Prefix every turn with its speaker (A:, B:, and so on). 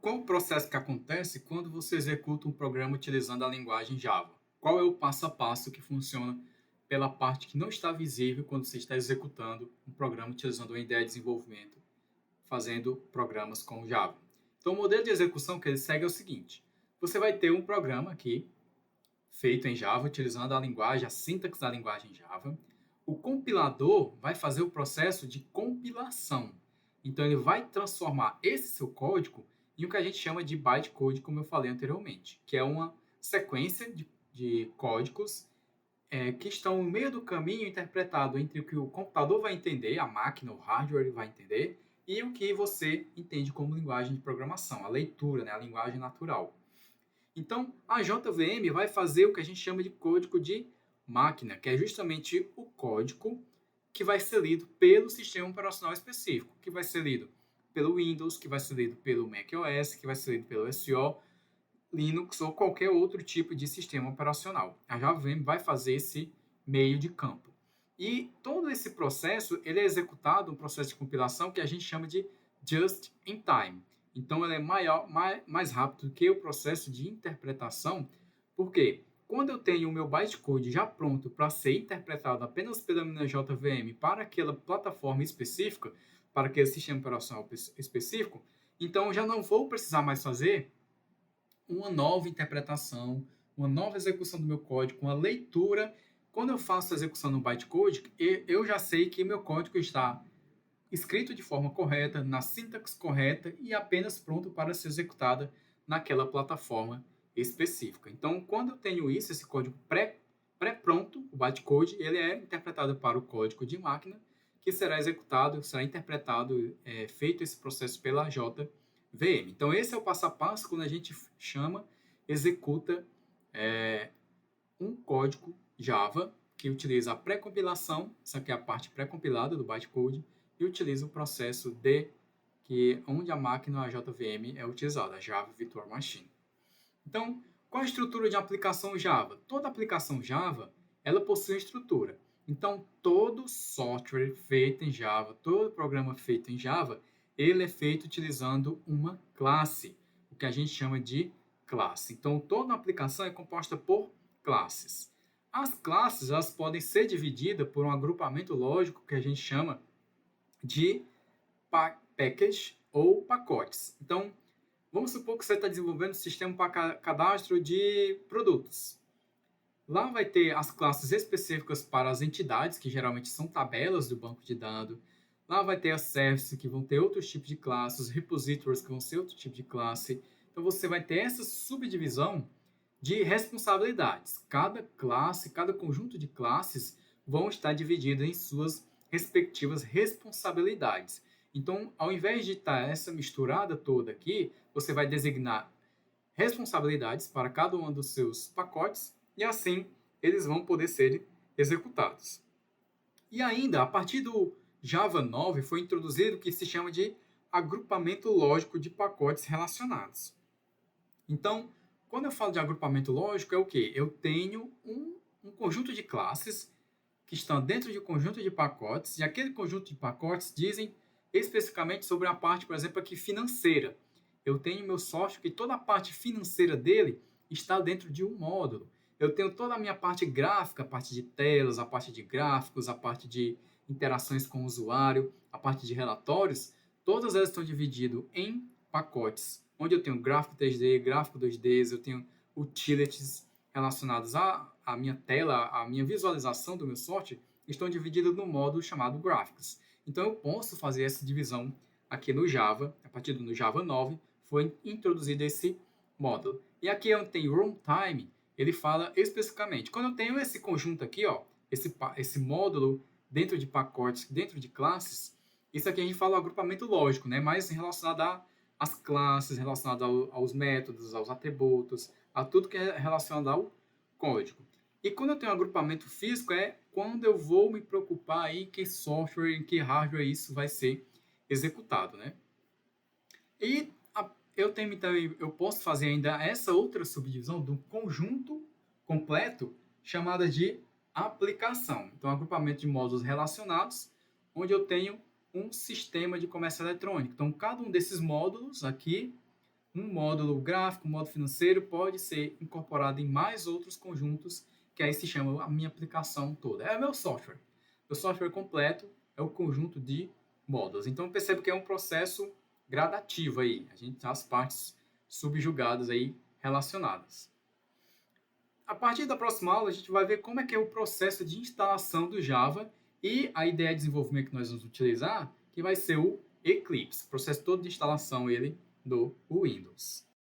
A: qual o processo que acontece quando você executa um programa utilizando a linguagem Java? Qual é o passo a passo que funciona pela parte que não está visível quando você está executando um programa utilizando uma ideia de desenvolvimento, fazendo programas com Java? Então, o modelo de execução que ele segue é o seguinte: você vai ter um programa aqui feito em Java, utilizando a linguagem, a sintaxe da linguagem Java. O compilador vai fazer o processo de compilação. Então, ele vai transformar esse seu código em o que a gente chama de bytecode, como eu falei anteriormente, que é uma sequência de códigos que estão no meio do caminho interpretado entre o que o computador vai entender, a máquina, o hardware vai entender, e o que você entende como linguagem de programação, a leitura, né, a linguagem natural. Então, a JVM vai fazer o que a gente chama de código de máquina, que é justamente o código que vai ser lido pelo sistema operacional específico, que vai ser lido pelo Windows, que vai ser lido pelo macOS, que vai ser lido pelo SO, Linux ou qualquer outro tipo de sistema operacional. A JVM vai fazer esse meio de campo. E todo esse processo ele é executado, um processo de compilação que a gente chama de just in time. Então, ele é mais rápido que o processo de interpretação, porque quando eu tenho o meu bytecode já pronto para ser interpretado apenas pela minha JVM para aquela plataforma específica, para aquele sistema operacional específico, então eu já não vou precisar mais fazer uma nova interpretação, uma nova execução do meu código, uma leitura. Quando eu faço a execução no bytecode, eu já sei que meu código está escrito de forma correta, na sintaxe correta e apenas pronto para ser executada naquela plataforma específica. Então, quando eu tenho isso, esse código pré-pronto, o bytecode, ele é interpretado para o código de máquina, que será executado, será interpretado, feito esse processo pela JVM. Então, esse é o passo a passo quando a gente executa um código Java que utiliza a pré-compilação, essa aqui é a parte pré-compilada do bytecode, e utiliza o processo onde a máquina, a JVM, é utilizada, a Java Virtual Machine. Então, qual a estrutura de aplicação Java? Toda aplicação Java, ela possui uma estrutura. Então, todo software feito em Java, todo programa feito em Java, ele é feito utilizando uma classe, o que a gente chama de classe. Então, toda aplicação é composta por classes. As classes elas podem ser divididas por um agrupamento lógico que a gente chama de package ou pacotes. Então, vamos supor que você está desenvolvendo um sistema para cadastro de produtos. Lá vai ter as classes específicas para as entidades, que geralmente são tabelas do banco de dados. Lá vai ter as services, que vão ter outros tipos de classes, os repositories, que vão ser outro tipo de classe. Então, você vai ter essa subdivisão de responsabilidades. Cada classe, cada conjunto de classes vão estar divididas em suas respectivas responsabilidades. Então, ao invés de estar essa misturada toda aqui, você vai designar responsabilidades para cada um dos seus pacotes e assim eles vão poder ser executados. E ainda, a partir do Java 9, foi introduzido o que se chama de agrupamento lógico de pacotes relacionados. Então, quando eu falo de agrupamento lógico, é o quê? Eu tenho um conjunto de classes que estão dentro de um conjunto de pacotes, e aquele conjunto de pacotes dizem especificamente sobre a parte, por exemplo, aqui financeira. Eu tenho meu software que toda a parte financeira dele está dentro de um módulo. Eu tenho toda a minha parte gráfica, a parte de telas, a parte de gráficos, a parte de interações com o usuário, a parte de relatórios, todas elas estão divididas em pacotes, onde eu tenho gráfico 3D, gráfico 2D, eu tenho utilities relacionados à minha tela, à minha visualização do meu software, estão divididos no módulo chamado Graphics. Então, eu posso fazer essa divisão aqui no Java, a partir do Java 9, foi introduzido esse módulo. E aqui onde tem runtime, ele fala especificamente, quando eu tenho esse conjunto aqui, ó, esse módulo dentro de pacotes, dentro de classes, isso aqui a gente fala agrupamento lógico, né? Mais relacionado às classes, relacionado aos métodos, aos atributos, a tudo que é relacionado ao código. E quando eu tenho um agrupamento físico, é quando eu vou me preocupar em que software, em que hardware isso vai ser executado, né? E eu posso fazer ainda essa outra subdivisão do conjunto completo chamada de aplicação. Então, agrupamento de módulos relacionados, onde eu tenho um sistema de comércio eletrônico. Então, cada um desses módulos aqui um módulo gráfico, um módulo financeiro pode ser incorporado em mais outros conjuntos, que aí se chama a minha aplicação toda. É o meu software. O software completo é o conjunto de módulos. Então, percebe que é um processo gradativo aí. A gente tem as partes subjugadas aí relacionadas. A partir da próxima aula, a gente vai ver como é que é o processo de instalação do Java e a ideia de desenvolvimento que nós vamos utilizar, que vai ser o Eclipse, o processo todo de instalação ele do Windows.